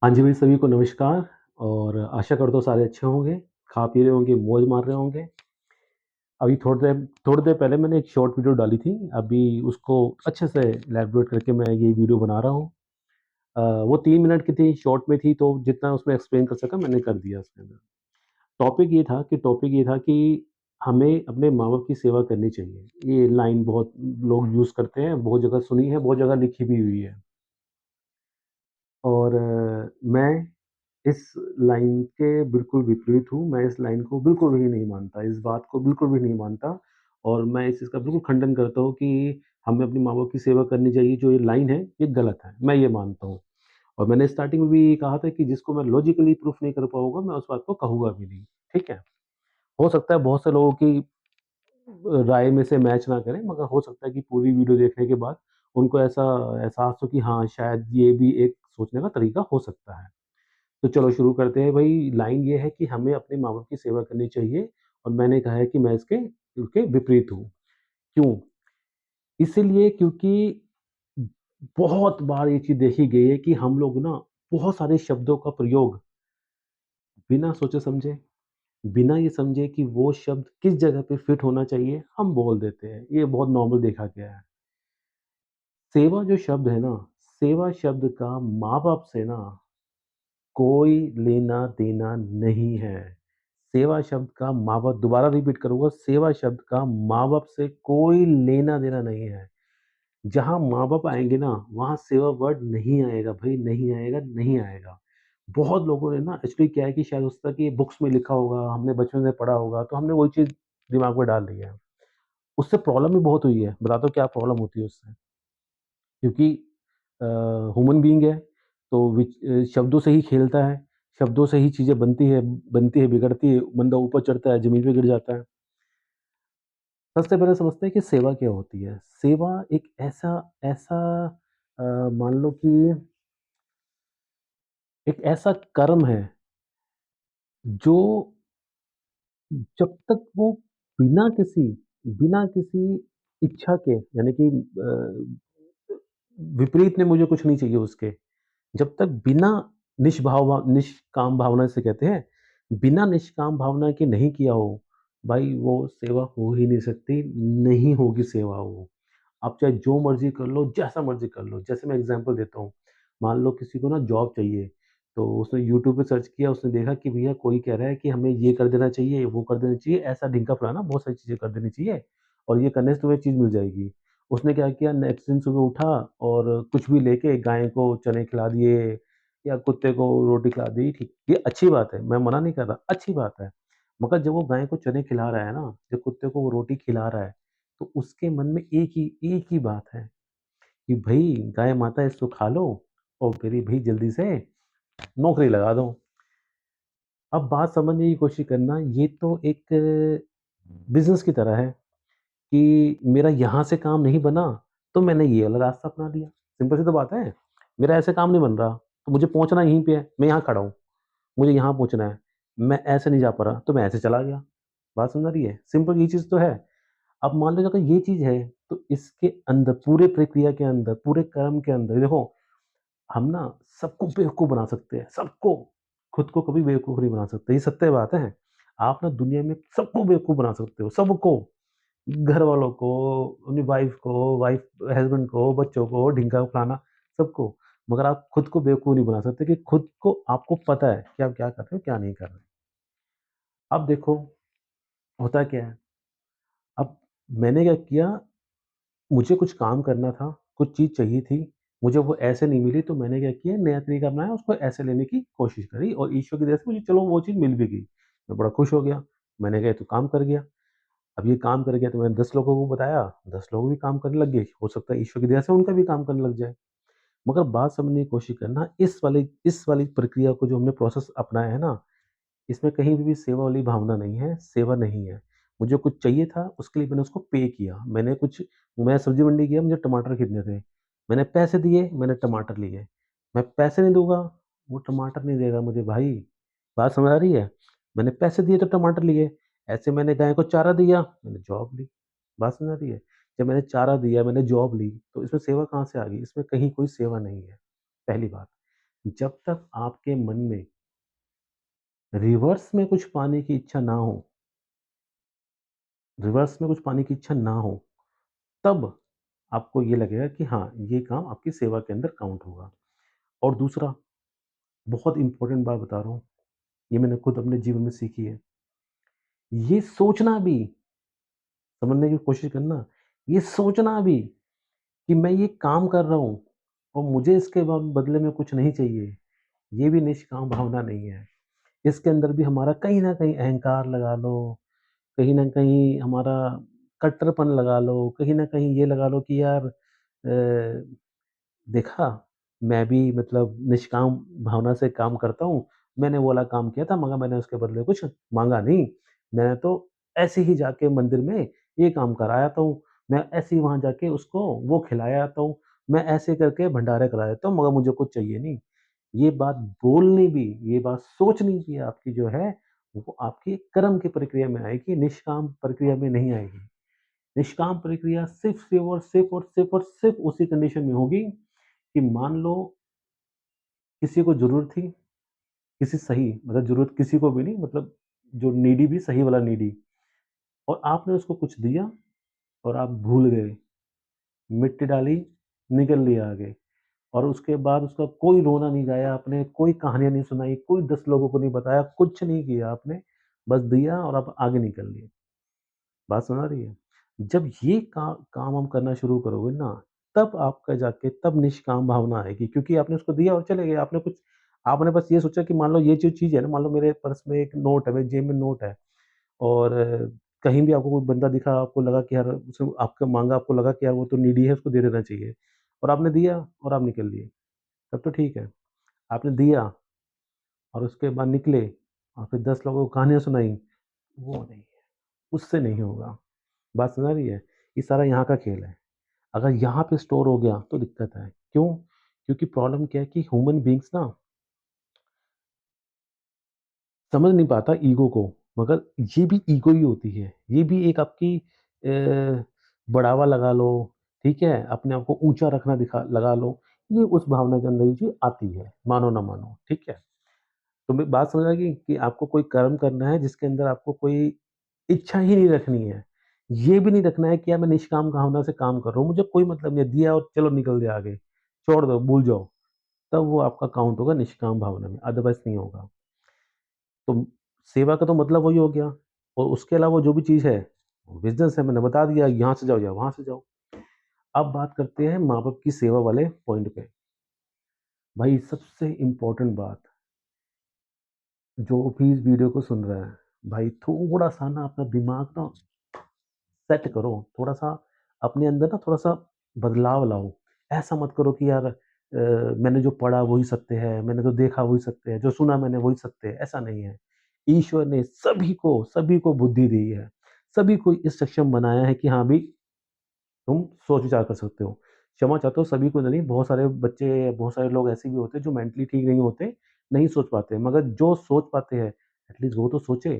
हाँ जी, भाई सभी को नमस्कार और आशा करता हूँ सारे अच्छे होंगे, खा पी रहे होंगे, मौज मार रहे होंगे। अभी थोड़ी देर पहले मैंने एक शॉर्ट वीडियो डाली थी, अभी उसको अच्छे से इलैबोरेट करके मैं ये वीडियो बना रहा हूँ। वो 3 मिनट की थी, शॉर्ट में थी तो जितना उसमें एक्सप्लेन कर सका मैंने कर दिया उसके अंदर। टॉपिक ये था कि हमें अपने माँ-बाप की सेवा करनी चाहिए। ये लाइन बहुत लोग यूज़ करते हैं, बहुत जगह सुनी है, बहुत जगह लिखी भी हुई है और मैं इस लाइन के बिल्कुल विपरीत हूँ, मैं इस लाइन को बिल्कुल भी नहीं मानता, इस बात को बिल्कुल भी नहीं मानता और मैं इस चीज़ का बिल्कुल खंडन करता हूँ कि हमें अपने माँ-बाप की सेवा करनी चाहिए, जो ये लाइन है, ये गलत है, मैं ये मानता हूँ। और मैंने स्टार्टिंग में भी कहा था कि जिसको मैं लॉजिकली प्रूफ नहीं कर पाऊँगा, मैं उस बात को कहूँगा भी नहीं, ठीक है? हो सकता है बहुत से लोगों की राय में से मैच ना करें, मगर हो सकता है कि पूरी वीडियो देखने के बाद उनको ऐसा एहसास हो कि हाँ, शायद ये भी एक सोचने का तरीका हो सकता है। तो चलो शुरू करते हैं भई, लाइन ये है कि हमें अपने माँ-बाप की सेवा करनी चाहिए और मैंने कहा है कि मैं इसके विपरीत हूँ। क्यों? इसीलिए क्योंकि बहुत बार ये चीज़ देखी गई है कि हम लोग ना बहुत सारे शब्दों का प्रयोग बिना सोचे-समझे, बिना ये समझे कि वो शब्द किस जगह पे फिट होना चाहिए, हम बोल देते हैं। ये बहुत नॉर्मल देखा गया है। सेवा जो शब्द है ना, सेवा शब्द का माँ-बाप से ना कोई लेना-देना नहीं है। सेवा शब्द का माँ-बाप दोबारा रिपीट करूँगा, सेवा शब्द का माँ-बाप से कोई लेना-देना नहीं है। जहाँ माँ-बाप आएँगे ना, वहाँ सेवा वर्ड नहीं आएगा भई, नहीं आएगा, नहीं आएगा। बहुत लोगों ने ना एक्चुअली क्या है कि शायद हो सकता है कि बुक्स में लिखा होगा, हमने बचपन में पढ़ा होगा, तो हमने वही चीज़ दिमाग में डाल ली है। उससे प्रॉब्लम भी बहुत हुई है, बताता हूँ क्या प्रॉब्लम होती है उससे। क्योंकि अ, ह्यूमन बीइंग है, तो शब्दों से ही खेलता है, शब्दों से ही चीज़ें बनती है, बिगड़ती है, बंदा ऊपर चढ़ता है, ज़मीन पे गिर जाता है। सबसे पहले समझते हैं कि सेवा क्या होती है? सेवा एक ऐसा ऐसा अ, मान लो कि एक ऐसा कर्म है, जो जब तक वो बिना किसी इच्छा के यानी कि विपरीत में मुझे कुछ नहीं चाहिए उसके। जब तक बिना निष्काम भावना जिसे कहते हैं, बिना निष्काम भावना के नहीं किया हो, भाई वो सेवा हो ही नहीं सकती, नहीं होगी सेवा वो। आप चाहे जो मर्ज़ी कर लो, जैसा मर्ज़ी कर लो। जैसे मैं एग्ज़ाम्पल देता हूँ, मान लो किसी को ना जॉब चाहिए, तो उसने यूट्यूब पे सर्च किया, उसने देखा कि भैया कोई कह रहा है कि हमें ये कर देना चाहिए, वो कर देना चाहिए, ऐसा ढिंका-फलाना बहुत सारी चीज़ें कर देनी चाहिए और ये करने से तुम्हें चीज़ मिल जाएगी। उसने क्या किया नेक्स्ट दिन सुबह उठा और कुछ भी लेके गाय को चने खिला दिए या कुत्ते को रोटी खिला दी, ठीक ये अच्छी बात है, मैं मना नहीं कर रहा, अच्छी बात है। मगर जब वो गाय को चने खिला रहा है ना, जब कुत्ते को वो रोटी खिला रहा है, तो उसके मन में एक ही बात है कि भई गाय माता इसको खा लो और मेरी भई जल्दी से नौकरी लगा दो। अब बात समझने की कोशिश करना, ये तो एक बिज़नेस की तरह है कि मेरा यहाँ से काम नहीं बना, तो मैंने ये वाला रास्ता अपना लिया। सिंपल सी तो बात है। मेरा ऐसे काम नहीं बन रहा, तो मुझे पहुँचना यहीं पे है, मैं यहाँ खड़ा हूँ, मुझे यहाँ पहुँचना है। मैं ऐसे नहीं जा पा रहा, तो मैं ऐसे चला गया। बात समझ आ रही है? सिंपल ये चीज़ तो है। अब मान लो अगर ये चीज़ है, तो इसके अंदर पूरे प्रक्रिया के अंदर, पूरे कर्म के अंदर देखो, हम ना सबको बेवकूफ़ बना सकते हैं, सबको। खुद को कभी बेवकूफ़ नहीं बना सकते, ये सत्य बात है। आप ना दुनिया में सबको बेवकूफ़ बना सकते हो, सबको। घरवालों को, अपनी वाइफ़ हस्बैंड को, बच्चों को, ढिंका फलाना सबको। मगर आप खुद को बेवकूफ़ नहीं बना सकते कि खुद को आपको पता है कि आप क्या कर रहे हो, क्या नहीं कर रहे। अब देखो, होता क्या है, अब मैंने क्या किया, मुझे कुछ काम करना था, कुछ चीज़ चाहिए थी, मुझे वो ऐसे नहीं मिली तो मैंने क्या किया, नया तरीका अपनाया, उसको ऐसे लेने की कोशिश करी और ईश्वर की दया से मुझे चलो वो चीज़ मिल भी गई। मैं बड़ा खुश हो गया। मैंने कहा ये तो काम कर गया। अब ये काम कर गया तो मैंने 10 लोगों को बताया, 10 लोग भी काम करने लग गए। हो सकता है ईश्वर की दया से उनका भी काम करने लग जाए। मगर बात समझने की कोशिश करना, इस वाली प्रक्रिया को जो हमने प्रोसेस अपनाया है ना, इसमें कहीं भी सेवा वाली भावना नहीं है, सेवा नहीं है। मुझे कुछ चाहिए था, उसके लिए मैंने उसको पे किया। मैं सब्ज़ी मंडी गया, मुझे टमाटर खरीदने थे। मैंने पैसे दिए, मैंने टमाटर लिए। मैं पैसे नहीं दूँगा, वो टमाटर नहीं देगा मुझे भाई। बात समझ आ रही है? मैंने पैसे दिए तो टमाटर लिए। ऐसे मैंने गाय को चारा दिया, मैंने जॉब ली। बात समझ आ रही है? जब मैंने चारा दिया, मैंने जॉब ली, तो इसमें सेवा कहाँ से आ गई? इसमें कहीं कोई सेवा नहीं है, पहली बात। जब तक आपके मन में रिवर्स में कुछ पाने की इच्छा ना हो, रिवर्स में कुछ पाने की इच्छा ना हो, तब आपको ये लगेगा कि हाँ, ये काम आपकी सेवा के अंदर काउंट होगा। और दूसरा, बहुत इम्पोर्टेंट बात बता रहा हूँ, ये मैंने खुद अपने जीवन में सीखी है। ये सोचना भी, समझने की कोशिश करना, ये सोचना भी कि मैं ये काम कर रहा हूँ और मुझे इसके बदले में कुछ नहीं चाहिए, ये भी निष्काम भावना नहीं है। इसके अंदर भी हमारा कहीं न कहीं अहंकार लगा लो, कहीं न कहीं हमारा कट्टरपन लगा लो, कहीं न कहीं ये लगा लो कि यार देखा, मैं भी मतलब निष्काम भावना से काम करता हूँ। मैंने वो वाला काम किया था मगर मैंने उसके बदले कुछ माँगा नहीं। मैंने तो ऐसे ही जाके मंदिर में ये काम करा आता हूँ। मैं ऐसे ही वहाँ जाके उसको वो खिलाया आता हूँ। मैं ऐसे करके भंडारे करा देता हूँ मगर मुझे कुछ चाहिए नहीं। ये बात बोलनी भी, ये बात सोचनी भी आपकी जो है, वो आपकी कर्म की प्रक्रिया में आएगी, निष्काम प्रक्रिया में नहीं आएगी। निष्काम प्रक्रिया सिर्फ़ उसी कंडीशन में होगी कि मान लो किसी को ज़रूरत थी, किसी सही मतलब ज़रूरत किसी को भी नहीं मतलब जो नीडी भी सही वाला नीडी और आपने उसको कुछ दिया और आप भूल गए, मिट्टी डाली, निकल लिया आगे और उसके बाद उसका कोई रोना नहीं गाया आपने, कोई कहानियाँ नहीं सुनाई, कोई 10 लोगों को नहीं बताया, कुछ नहीं किया आपने, बस दिया और आप आगे निकल लिए। बात समझ आ रही है? जब ये काम हम करना शुरू करोगे ना, तब आपका जाके तब निष्काम भावना आएगी क्योंकि आपने उसको दिया और चले गए। आपने बस ये सोचा कि मान लो ये जो चीज़ है ना, मान लो मेरे पर्स में एक नोट है, मेरी जेब में नोट है और कहीं भी आपको कोई बंदा दिखा, आपको लगा कि यार उसने आपका माँगा, आपको लगा कि यार वो तो नीडी है, उसको दे देना चाहिए और आपने दिया और आप निकल लिए, तब तो ठीक है। आपने दिया और उसके बाद निकले और फिर 10 लोगों को कहानियाँ सुनाई, वो नहीं, उससे नहीं होगा। बात समझ आ रही है? ये सारा यहाँ का खेल है। अगर यहाँ पे स्टोर हो गया तो दिक्कत है। क्यों? क्योंकि प्रॉब्लम क्या है कि ह्यूमन बीइंग्स ना समझ नहीं पाता ईगो को, मगर ये भी ईगो ही होती है। ये भी एक आपकी बढ़ावा लगा लो, ठीक है? अपने आप को ऊँचा रखना दिखा लगा लो, ये उस भावना के अंदर ये चीज़ आती है, मानो ना मानो, ठीक है? तो मैं बात समझ आ गई कि आपको कोई कर्म करना है जिसके अंदर आपको कोई इच्छा ही नहीं रखनी है। ये भी नहीं रखना है कि यार मैं निष्काम भावना से काम कर रहा हूँ, मुझे कोई मतलब नहीं है, दिया और चलो निकल दिया आगे, छोड़ दो, भूल जाओ। तब वो आपका काउंट होगा निष्काम भावना में, अदरवाइज़ नहीं होगा। तो सेवा का तो मतलब वही हो गया और उसके अलावा जो भी चीज़ है, बिज़नेस है मैंने बता दिया, यहाँ से जाओ या वहाँ से जाओ। अब बात करते हैं माँ-बाप की सेवा वाले पॉइंट पे। भाई सबसे इम्पोर्टेंट बात, जो भी इस वीडियो को सुन रहा है, भाई थोड़ा-सा ना अपना दिमाग ना सेट करो, थोड़ा-सा अपने अंदर ना थोड़ा-सा बदलाव लाओ। ऐसा मत करो कि यार मैंने जो पढ़ा वही सत्य है, मैंने जो देखा वही सत्य है, जो सुना मैंने वही सत्य है, ऐसा नहीं है। ईश्वर ने सभी को बुद्धि दी है। सभी को इस सक्षम बनाया है कि हाँ, भई तुम सोच विचार कर सकते हो। क्षमा चाहता हूँ सभी को नहीं, बहुत सारे बच्चे, बहुत सारे लोग ऐसे भी होते हैं जो मेंटली ठीक नहीं होते, नहीं सोच पाते। मगर जो सोच पाते हैं, एटलीस्ट वो तो सोचे।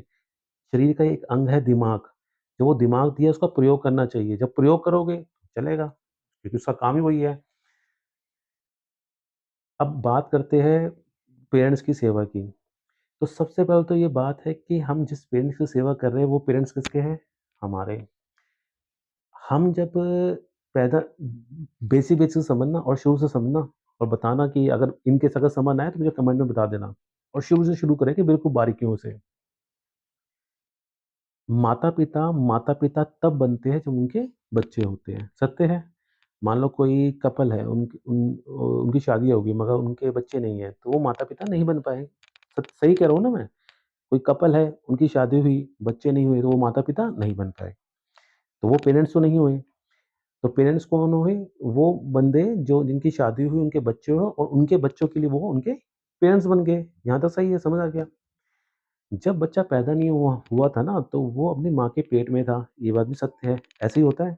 शरीर का एक अंग है दिमाग, जो वो दिमाग दिया है उसका प्रयोग करना चाहिए। जब प्रयोग करोगे चलेगा, क्योंकि उसका काम ही वही है। अब बात करते हैं पेरेंट्स की सेवा की। तो सबसे पहले तो ये बात है कि हम जिस पेरेंट्स की सेवा कर रहे हैं वो पेरेंट्स किसके हैं? हमारे। हम जब पैदा बेसिक से समझना और शुरू से समझना और बताना कि अगर इन केस अगर समझ ना आए तो मुझे कमेंट में बता देना और शुरू से शुरू करेंगे बिल्कुल बारीकियों से। माता-पिता तब बनते हैं जब उनके बच्चे होते हैं, सत्य है। मान लो कोई कपल है, उनकी शादी होगी मगर उनके बच्चे नहीं हैं, तो वो माता-पिता नहीं बन पाए। सही कह रहा हूँ ना मैं? कोई कपल है, उनकी शादी हुई, बच्चे नहीं हुए, तो वो माता-पिता नहीं बन पाए। तो वो पेरेंट्स तो नहीं हुए। तो पेरेंट्स कौन हुए? वो बंदे जो जिनकी शादी हुई, उनके बच्चे हुए और उनके बच्चों के लिए वो उनके पेरेंट्स बन गए। यहाँ तक सही है, समझ आ गया? जब बच्चा पैदा नहीं हुआ हुआ था ना, तो वो अपनी माँ के पेट में था, ये बात भी सत्य है, ऐसे ही होता है।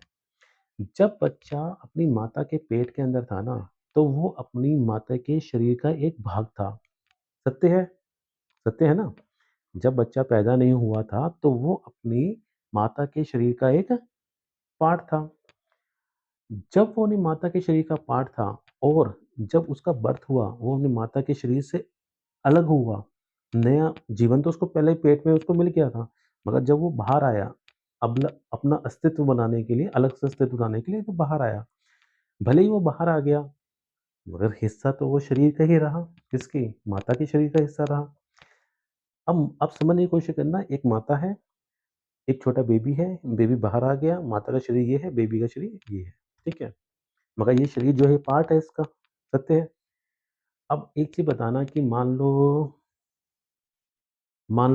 जब बच्चा अपनी माता के पेट के अंदर था ना, तो वो अपनी माता के शरीर का एक भाग था, सत्य है? सत्य है ना? जब बच्चा पैदा नहीं हुआ था, तो वो अपनी माता के शरीर का एक पार्ट था। जब वो अपनी माता के शरीर का पार्ट था और जब उसका बर्थ हुआ, वो अपनी माता के शरीर से अलग हुआ, नया जीवन तो उसको पहले पेट में उसको मिल गया था, मगर जब वो बाहर आया, अपना अस्तित्व बनाने के लिए, अलग से अस्तित्व बनाने के लिए तो बाहर आया। भले ही वो बाहर आ गया, मगर हिस्सा तो वो शरीर का ही रहा, किसकी? माता के शरीर का हिस्सा रहा। अब समझने की कोशिश करना, एक माता है, एक छोटा बेबी है, बेबी बाहर आ गया, माता का शरीर ये है, बेबी का शरीर ये है, ठीक है? मगर ये शरीर जो है पार्ट है इसका, सत्य है। अब एक चीज़ बताना कि मान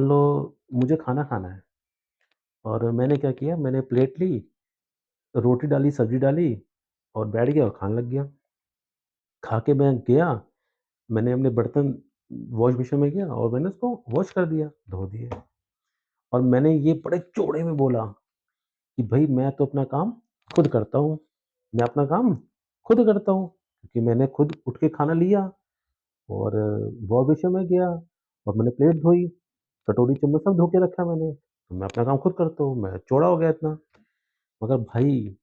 लो मुझे खाना खाना है और मैंने क्या किया, मैंने प्लेट ली, रोटी डाली, सब्ज़ी डाली और बैठ गया और खाने लग गया। खा के मैं गया, मैंने अपने बर्तन वॉश बेसिन में गया और मैंने उसको वॉश कर दिया, धो दिए और मैंने ये बड़े चौड़े में बोला कि भई मैं तो अपना काम खुद करता हूँ, मैं अपना काम खुद करता हूँ, क्योंकि मैंने खुद उठ के खाना लिया और वॉश बेसिन में गया और मैंने प्लेट धोई, कटोरी चम्मच सब धो के रखा मैंने, तो मैं अपना काम खुद करता हूँ, मैं चौड़ा हो गया इतना। मगर भाई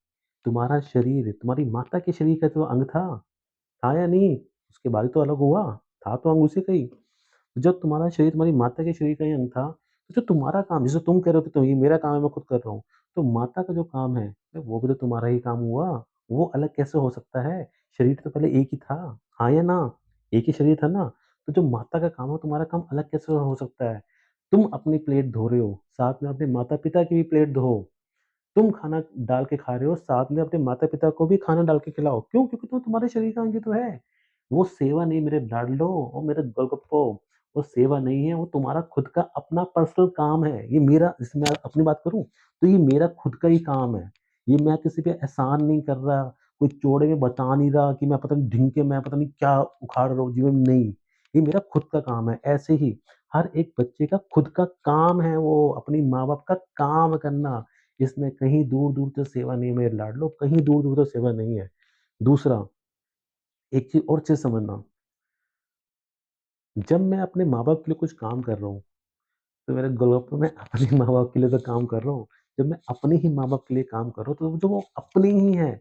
तुम्हारा शरीर, तुम्हारी माता के शरीर का तो अंग था या नहीं? उसके बाद ही तो अलग हुआ, था तो अंग उसी का ही। जब तुम्हारा शरीर तुम्हारी माता के शरीर का ही अंग था, तो जो तुम्हारा काम, जैसे तुम कह रहे हो कि तो ये मेरा काम है, मैं खुद कर रहा हूँ, तो माता का जो काम है, वो भी तो तुम्हारा ही काम हुआ। वो अलग कैसे हो सकता है? शरीर तो पहले एक ही था, हाँ या ना? एक ही शरीर था ना? तो जो माता का काम है, तुम्हारा काम अलग कैसे हो सकता है? तुम अपनी प्लेट धो रहे हो, साथ में अपने माता-पिता की भी प्लेट धो। तुम खाना डाल के खा रहे हो, साथ में अपने माता-पिता को भी खाना डाल के खिलाओ। क्यों? क्योंकि तो तुम्हारे शरीर का अंग ही तो है। वो सेवा नहीं मेरे लाडलो और मेरे गोलगप्पों, वो सेवा नहीं है, वो तुम्हारा खुद का अपना पर्सनल काम है। ये मेरा, जैसे मैं अपनी बात करूँ, तो ये मेरा खुद का ही काम है। ये मैं किसी पे एहसान नहीं कर रहा, कोई चौड़े में बता नहीं रहा कि मैं पता नहीं ढिंग के मैं पता नहीं क्या उखाड़ रहा हूँ जीवन में, नहीं। ये मेरा खुद का काम है। ऐसे ही हर एक बच्चे का खुद का काम है वो, अपनी माँ-बाप का काम करना। इसमें कहीं दूर-दूर तक सेवा नहीं है मेरे लाडलो, कहीं दूर-दूर तक सेवा नहीं है। दूसरा, एक चीज़ और चीज़ समझना, जब मैं अपने माँ-बाप के लिए कुछ काम कर रहा हूँ, तो मेरे गोलगप्पे में अपने माँ-बाप के लिए तो काम कर रहा हूँ। जब मैं अपने ही माँ-बाप के लिए काम कर रहा हूँ, तो जो वो अपने ही हैं,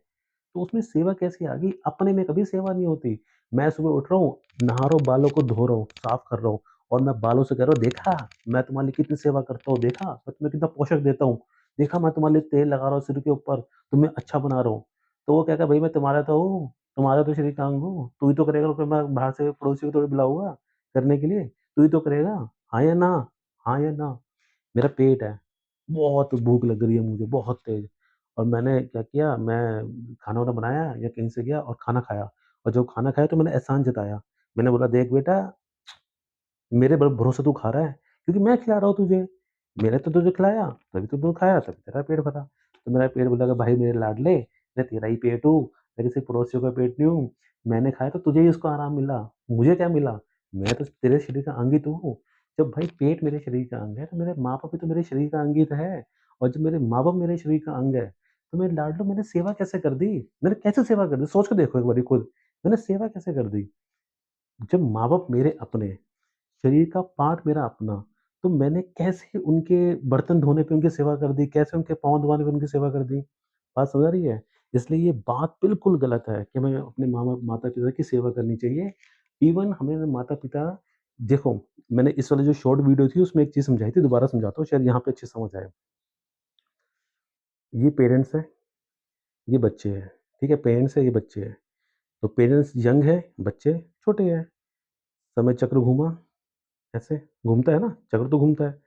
तो उसमें सेवा कैसी आ गई? अपने में कभी सेवा नहीं होती। मैं सुबह उठ रहा हूँ, नहा रहा हूँ, बालों को धो रहा हूँ, साफ कर रहा हूँ और मैं बालों से कह रहा हूँ, "देखा, मैं तुम्हारे लिए कितनी सेवा करता हूँ, देखा? मैं तुम्हें कितना पोषक देता हूँ। देखा, मैं तुम्हारे लिए तेल लगा रहा हूँ सिर के ऊपर, तुम्हें अच्छा बना रहा हूँ।" तो वो कहेगा, "भई मैं तुम्हारा तो हूँ, तुम्हारा तो शरीर का अंग हूँ, तू ही तो करेगा, फिर मैं बाहर से पड़ोसी को थोड़ी बुलाऊँगा करने के लिए, तू ही तो करेगा। हाँ या ना? हाँ या ना?" मेरा पेट है, बहुत भूख लग रही है मुझे, बहुत तेज़, और मैंने क्या किया, मैं खाना-वाना बनाया या कहीं से गया और खाना खाया और जब खाना खाया तो मैंने एहसान जताया। मैंने बोला, "देख बेटा, मेरे भरोसे तू खा रहा है, क्योंकि मैं खिला रहा हूँ तुझे। मैंने तो तुझे खिलाया, तभी तो तू खाया, तभी तेरा पेट भरा।" तो मेरा पेट बोला कि भाई मेरे लाडले, मैं तेरा ही पेट हूँ, मैं किसी पड़ोसियों का पेट नहीं हूँ। मैंने खाया तो तुझे ही उसका आराम मिला, मुझे क्या मिला? मैं तो तेरे शरीर का अंग ही तो हूँ। जब भाई पेट मेरे शरीर का अंग है, तो मेरे माँ-बाप भी तो मेरे शरीर का अंग ही तो है, और जब मेरे माँ-बाप मेरे शरीर का अंग है, तो मेरे लाडलो मैंने सेवा कैसे कर दी? मैंने कैसे सेवा कर दी? सोच के देखो एक बारी खुद, मैंने सेवा कैसे कर दी? जब माँ-बाप मेरे अपने, शरीर का पार्ट मेरा अपना, तो मैंने कैसे उनके बर्तन धोने पे उनकी सेवा कर दी, कैसे उनके पाँव दबाने पे उनकी सेवा कर दी। बात समझ आ रही है? इसलिए ये बात बिल्कुल गलत है कि हमें अपने माता-पिता की सेवा करनी चाहिए। इवन हमें माता-पिता, देखो, मैंने इस वाली जो शॉर्ट वीडियो थी उसमें एक चीज़ समझाई थी, दोबारा समझाता हूँ शायद यहाँ पे अच्छे से समझ आए। ये पेरेंट्स हैं, ये बच्चे हैं, ठीक है? पेरेंट्स है, ये बच्चे हैं। तो पेरेंट्स यंग है, बच्चे छोटे हैं। समय चक्र घूमा, ऐसे घूमता है ना, चक्र तो घूमता है।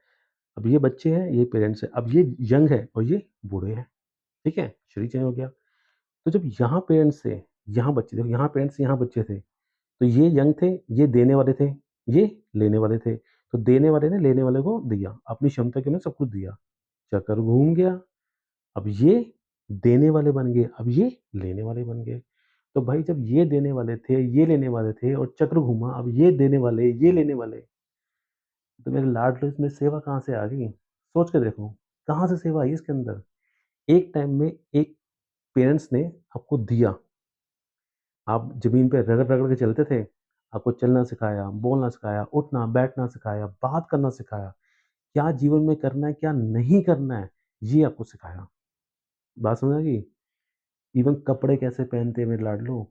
अब ये बच्चे हैं, ये पेरेंट्स हैं। अब ये यंग है और ये बूढ़े हैं, ठीक है? शरीर चेंज हो गया। तो जब यहाँ पेरेंट्स थे, यहाँ बच्चे थे, यहाँ पेरेंट्स यहाँ बच्चे थे, तो ये यंग थे, ये देने वाले थे, ये लेने वाले थे। तो देने वाले ने लेने वाले को दिया, अपनी क्षमता के अनुसार सब कुछ दिया। चक्कर घूम गया, अब ये देने वाले बन गए, अब ये लेने वाले बन गए। तो भाई जब ये देने वाले थे, ये लेने वाले थे और चक्र घूमा, अब ये देने वाले, ये लेने वाले, तो मेरे लाडले इसमें सेवा कहाँ से आ गई? सोच के देखो, कहाँ से सेवा आई इसके अंदर? एक टाइम में एक पेरेंट्स ने आपको दिया, आप ज़मीन पे रगड़-रगड़ के चलते थे, आपको चलना सिखाया, बोलना सिखाया, उठना, बैठना सिखाया, बात करना सिखाया, क्या जीवन में करना है, क्या नहीं करना है, ये आपको सिखाया। बात समझ आ गई? इवन कपड़े कैसे पहनते हैं मेरे लाडलो,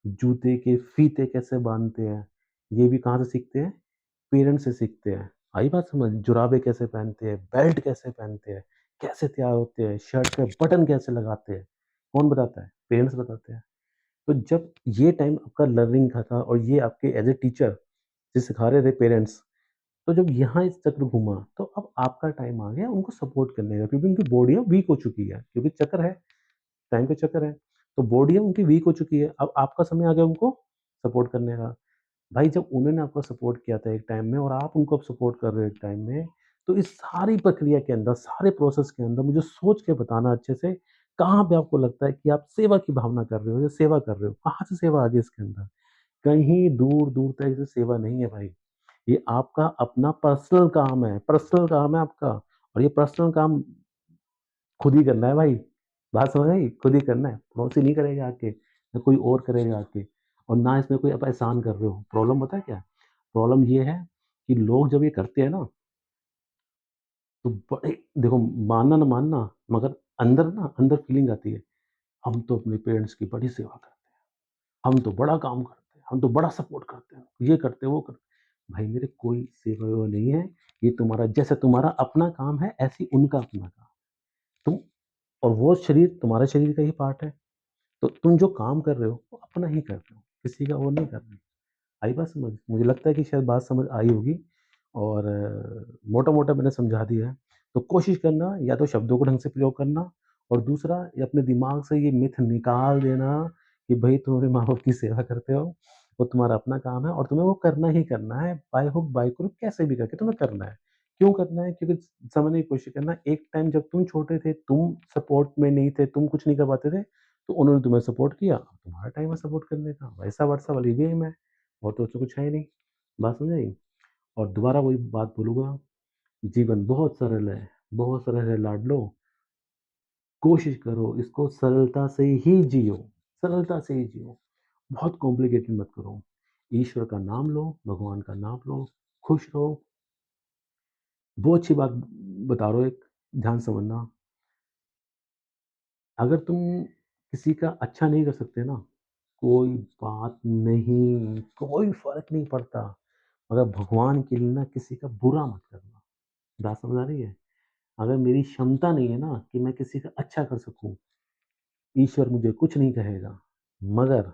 जूते के फीते कैसे बाँधते हैं, ये भी कहाँ से सीखते हैं? पेरेंट्स से सीखते हैं। आई बात समझ? जुराबें कैसे पहनते हैं, बेल्ट कैसे पहनते हैं, कैसे तैयार होते हैं, शर्ट पे बटन कैसे लगाते हैं, कौन बताता है? पेरेंट्स बताते हैं। तो जब ये टाइम आपका लर्निंग का था और ये आपके एज़ अ टीचर जो सिखा रहे थे पेरेंट्स, तो जब यहाँ इस चक्र घूमा, तो अब आपका टाइम आ गया उनको सपोर्ट करने का क्योंकि उनकी बॉडियाँ वीक हो चुकी है, क्योंकि चक्र है, टाइम पे चक्कर है। तो बॉडियाँ उनकी वीक हो चुकी है, अब आपका समय आ गया उनको सपोर्ट करने का। भाई जब उन्होंने आपको सपोर्ट किया था एक टाइम में और आप उनको अब सपोर्ट कर रहे हो एक टाइम में, तो इस सारी प्रक्रिया के अंदर, सारे प्रोसेस के अंदर मुझे सोच के बताना अच्छे से, कहाँ पे आपको लगता है कि आप सेवा की भावना कर रहे हो या सेवा कर रहे हो? कहाँ से सेवा आ गई इसके अंदर? कहीं दूर-दूर तक इसे सेवा नहीं है भाई। ये आपका अपना पर्सनल काम है आपका और ये पर्सनल काम खुद ही करना है भाई। बात समझ आई? खुद ही करना है। पड़ोसी नहीं करेगा आके, ना कोई और करेगा आके और ना इसमें कोई आप एहसान कर रहे हो। प्रॉब्लम पता है क्या है? प्रॉब्लम ये है कि लोग जब ये करते हैं ना, तो बड़े देखो मानना ना मानना मगर अंदर फीलिंग आती है, हम तो अपने पेरेंट्स की बड़ी सेवा करते हैं, हम तो बड़ा काम करते हैं, हम तो बड़ा सपोर्ट करते हैं, ये करते हैं, वो करते हैं। भाई मेरे कोई सेवा-वेवा नहीं है, ये तुम्हारा जैसे तुम्हारा अपना काम है, ऐसे ही उनका अपना काम। तुम और वो शरीर तुम्हारे शरीर का ही पार्ट है। तो तुम जो काम कर रहे हो, वो अपना ही कर रहे हो, किसी का वो नहीं कर रहे हो। आई बात समझ? मुझे लगता है कि शायद बात समझ आई होगी और मोटा-मोटा मैंने समझा दिया है। तो कोशिश करना या तो शब्दों को ढंग से प्रयोग करना और दूसरा ये अपने दिमाग से ये मिथ निकाल देना कि भई तुम अपने माँ-बाप की सेवा करते हो, वो तुम्हारा अपना काम है और तुम्हें वो करना ही करना है, बाय हुक बाय क्रूक कैसे भी करके तुम्हें करना है। क्यों करना है? क्योंकि समझने की कोशिश करना, एक टाइम जब तुम छोटे थे, तुम सपोर्ट में नहीं थे, तुम कुछ नहीं कर पाते थे, तो उन्होंने तुम्हें सपोर्ट किया, अब तुम्हारा टाइम है सपोर्ट करने का, वैसा-वैसा वाली गेम है। और तो उसमें कुछ है ही नहीं। बात समझ आई? और दोबारा वही बात बोलूँगा, जीवन बहुत सरल है लाडलो, कोशिश करो इसको सरलता से ही जियो, बहुत कॉम्प्लिकेटेड मत करो। ईश्वर का नाम लो, भगवान का नाम लो, खुश रहो। वो अच्छी बात बता रहा हूँ एक, ध्यान से समझना, अगर तुम किसी का अच्छा नहीं कर सकते ना, कोई बात नहीं, कोई फ़र्क नहीं पड़ता, मगर भगवान के लिए ना किसी का बुरा मत करना। बात समझ आ रही है? अगर मेरी क्षमता नहीं है ना कि मैं किसी का अच्छा कर सकूँ, ईश्वर मुझे कुछ नहीं कहेगा। मगर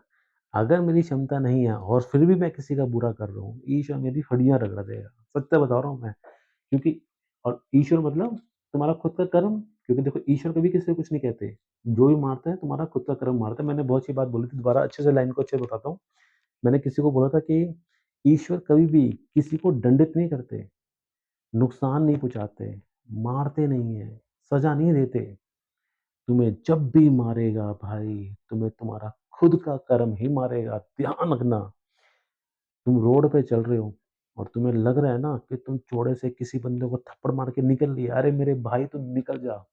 अगर मेरी क्षमता नहीं है और फिर भी मैं किसी का बुरा कर रहा हूँ, ईश्वर मेरी हड्डियाँ रगड़ देगा। सत्य बता रहा हूँ मैं। क्योंकि और ईश्वर मतलब तुम्हारा खुद का कर्म, क्योंकि देखो ईश्वर कभी किसी को कुछ नहीं कहते। जो भी मारता है तुम्हारा खुद का कर्म मारता है। मैंने बहुत सी बात बोली थी, दोबारा अच्छे से लाइन को अच्छे से बताता हूँ। मैंने किसी को बोला था कि ईश्वर कभी भी किसी को दंडित नहीं करते, नुकसान नहीं पहुँचाते, मारते नहीं हैं, सज़ा नहीं देते। तुम्हें जब भी मारेगा भाई, तुम्हें तुम्हारा खुद का कर्म ही मारेगा। ध्यान रखना, तुम रोड पे चल रहे हो और तुम्हें लग रहा है ना कि तुम चौड़े से किसी बंदे को थप्पड़ मार के निकल लिए। अरे मेरे भाई तू निकल जा।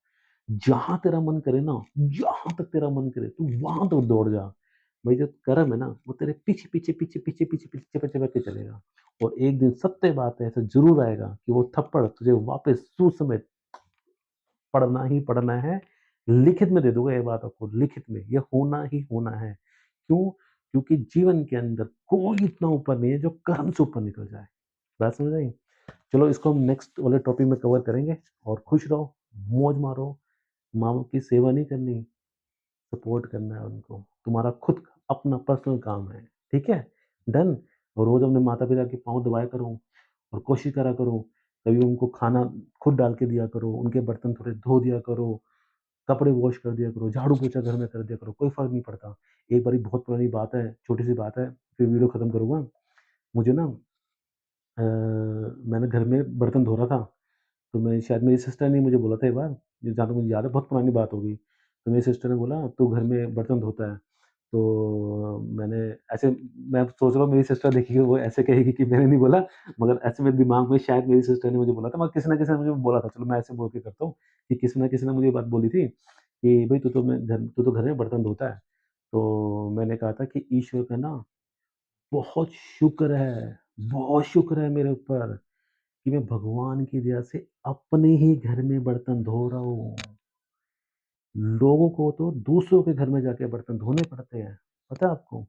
जहाँ तेरा मन करे ना, जहाँ तक तेरा मन करे तू वहाँ तक दौड़ जा। भाई जो कर्म है ना वो तेरे पीछे के चलेगा और एक दिन सत्य बात है ऐसा ज़रूर आएगा कि वो थप्पड़ तुझे वापस सूद समेत पढ़ना ही पढ़ना है। लिखित में दे दूँगा ये बात आपको, लिखित में, ये होना ही होना है। क्यों? क्योंकि जीवन के अंदर कोई इतना ऊपर नहीं है जो कर्म से ऊपर निकल जाए। बात समझ आई? चलो इसको हम नेक्स्ट वाले टॉपिक में कवर करेंगे और खुश रहो, मौज मारो, माँ-बाप की सेवा नहीं करनी, सपोर्ट करना है उनको। तुम्हारा खुद का अपना पर्सनल काम है, ठीक है? डन? और रोज़ अपने माता-पिता के पाँव दबाया करो और कोशिश करा करो, कभी उनको खाना खुद डाल के दिया करो, उनके बर्तन थोड़े धो दिया करो, कपड़े वॉश कर दिया करो, झाड़ू-पोछा घर में कर दिया करो, कोई फ़र्क नहीं पड़ता। एक बारी बहुत पुरानी बात है, छोटी-सी बात है, फिर वीडियो खत्म करूँगा। मुझे ना मैंने घर में बर्तन धो रहा था, तो मैं शायद मेरी सिस्टर ने मुझे बोला था एक बार, जहाँ तक मुझे याद है बहुत पुरानी बात होगी। तो मेरी सिस्टर ने बोला, "तू घर में बर्तन धोता है।" तो मैंने ऐसे मैं सोच रहा हूँ मेरी सिस्टर देखेगी वो ऐसे कहेगी कि मैंने नहीं बोला, मगर ऐसे मेरे दिमाग में शायद मेरी सिस्टर ने मुझे बोला था, मगर किसी न किसी ने मुझे बोला था। चलो मैं ऐसे बोल के करता हूँ कि किसी न किसी ने मुझे ये बात बोली थी कि, "भई तू तो घर में बर्तन धोता है।" तो मैंने कहा था कि ईश्वर का ना बहुत शुक्र है मेरे ऊपर कि मैं भगवान की दया से अपने ही घर में बर्तन धो रहा हूँ। लोगों को तो दूसरों के घर में जाके बर्तन धोने पड़ते हैं, पता है आपको?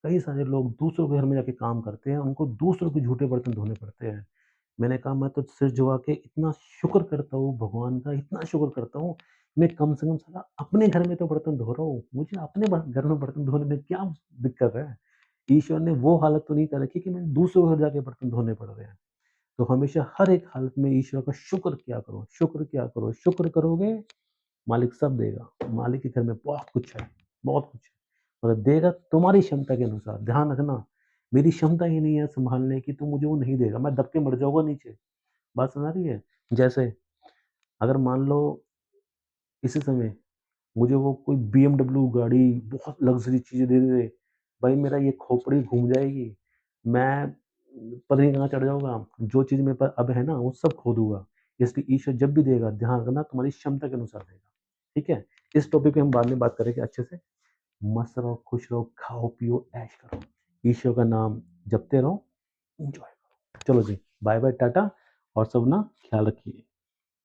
कई सारे लोग दूसरों के घर में जाके काम करते हैं, उनको दूसरों के झूठे बर्तन धोने पड़ते हैं। मैंने कहा मैं तो सिर झुका के इतना शुक्र करता हूँ भगवान का, इतना शुक्र करता हूँ, मैं कम से कम साला अपने घर में तो बर्तन धो रहा हूँ। मुझे अपने ब घर में बर्तन धोने में क्या दिक्कत है? ईश्वर ने वो हालत तो नहीं कर रखी कि मुझे दूसरों के घर जाके बर्तन धोने पड़ रहे हैं। तो हमेशा हर एक हालत में ईश्वर का शुक्र किया करो, शुक्र किया करो। शुक्र करोगे, मालिक सब देगा। मालिक के घर में बहुत कुछ है, बहुत कुछ है। मगर देगा तुम्हारी क्षमता के अनुसार। ध्यान रखना, मेरी क्षमता ही नहीं है सँभालने की तो मुझे वो नहीं देगा, मैं दब के मर जाऊँगा नीचे। बात समझ आ रही है? जैसे अगर मान लो इसी समय मुझे वो कोई बीएमडब्ल्यू गाड़ी, बहुत लग्ज़री चीज़ें दे दे, भाई मेरा ये खोपड़ी घूम जाएगी। मैं पता नहीं कहाँ चढ़ जाऊँगा। जो चीज़ मेरे पास अब है ना, वो सब खो दूँगा। इसलिए ईश्वर जब भी देगा, ध्यान रखना तुम्हारी क्षमता के अनुसार देगा। ठीक है? इस टॉपिक पे हम बाद में बात करेंगे अच्छे से। मस्त रहो, खुश रहो, खाओ-पियो, ऐश करो। ईश्वर का नाम जपते रहो, एन्जॉय करो। चलो जी, बाय-बाय, टाटा और सब ना ख़्याल रखिए।